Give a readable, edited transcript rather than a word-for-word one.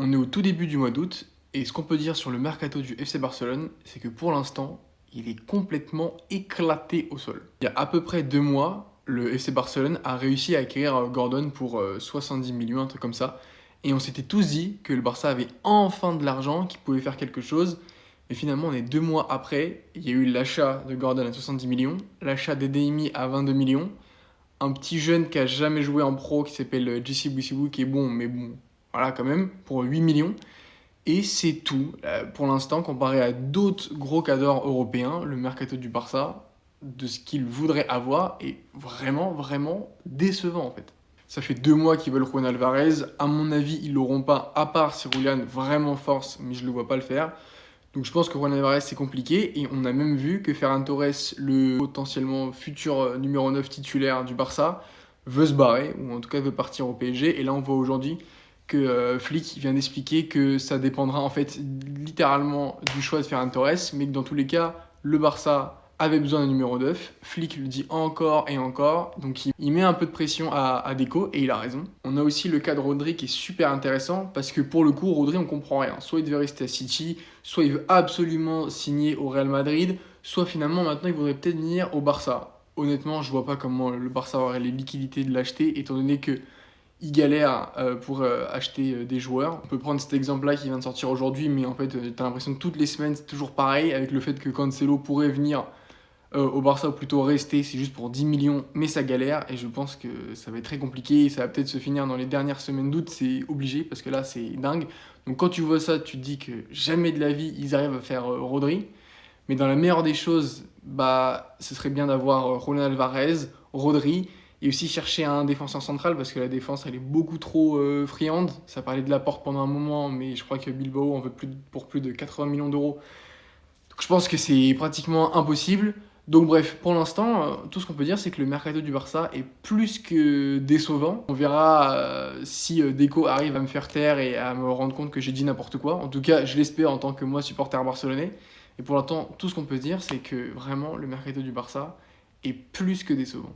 On est au tout début du mois d'août et ce qu'on peut dire sur le mercato du FC Barcelone, c'est que pour l'instant, il est complètement éclaté au sol. Il y a à peu près 2 mois, le FC Barcelone a réussi à acquérir Gordon pour 70 millions, un truc comme ça. Et on s'était tous dit que le Barça avait enfin de l'argent, qu'il pouvait faire quelque chose. Mais finalement, on est 2 mois après, il y a eu l'achat de Gordon à 70 millions, l'achat d'Edeymi à 22 millions, un petit jeune qui a jamais joué en pro qui s'appelle JC Bouissibou, qui est bon, mais bon, voilà quand même, pour 8 millions. Et c'est tout. Pour l'instant, comparé à d'autres gros cadors européens, le mercato du Barça, de ce qu'ils voudraient avoir, est vraiment, vraiment décevant en fait. Ça fait 2 mois qu'ils veulent Juan Alvarez. À mon avis, ils l'auront pas, à part si Julian vraiment force, mais je le vois pas le faire. Donc je pense que Juan Alvarez c'est compliqué. Et on a même vu que Ferran Torres, le potentiellement futur numéro 9 titulaire du Barça, veut se barrer, ou en tout cas veut partir au PSG. Et là, on voit aujourd'hui que Flick vient d'expliquer que ça dépendra en fait littéralement du choix de Ferran Torres, mais que dans tous les cas, le Barça avait besoin d'un numéro 9. Flick le dit encore et encore, donc il met un peu de pression à Deco, et il a raison. On a aussi le cas de Rodri qui est super intéressant, parce que pour le coup, Rodri, on comprend rien. Soit il devait rester à City, soit il veut absolument signer au Real Madrid, soit finalement maintenant il voudrait peut-être venir au Barça. Honnêtement, je vois pas comment le Barça aurait les liquidités de l'acheter, étant donné que il galère pour acheter des joueurs. On peut prendre cet exemple-là qui vient de sortir aujourd'hui, mais en fait, t'as l'impression que toutes les semaines, c'est toujours pareil, avec le fait que Cancelo pourrait venir au Barça, ou plutôt rester, c'est juste pour 10 millions, mais ça galère, et je pense que ça va être très compliqué, et ça va peut-être se finir dans les dernières semaines d'août, c'est obligé, parce que là, c'est dingue. Donc quand tu vois ça, tu te dis que jamais de la vie, ils arrivent à faire Rodri, mais dans la meilleure des choses, bah, ce serait bien d'avoir Julián Alvarez, Rodri, et aussi chercher un défenseur central parce que la défense elle est beaucoup trop friande. Ça parlait de Laporte pendant un moment, mais je crois que Bilbao en veut pour plus de 80 millions d'euros. Donc je pense que c'est pratiquement impossible. Donc bref, pour l'instant, tout ce qu'on peut dire, c'est que le mercato du Barça est plus que décevant. On verra si Deco arrive à me faire taire et à me rendre compte que j'ai dit n'importe quoi. En tout cas, je l'espère en tant que moi, supporter barcelonais. Et pour l'instant, tout ce qu'on peut dire, c'est que vraiment, le mercato du Barça est plus que décevant.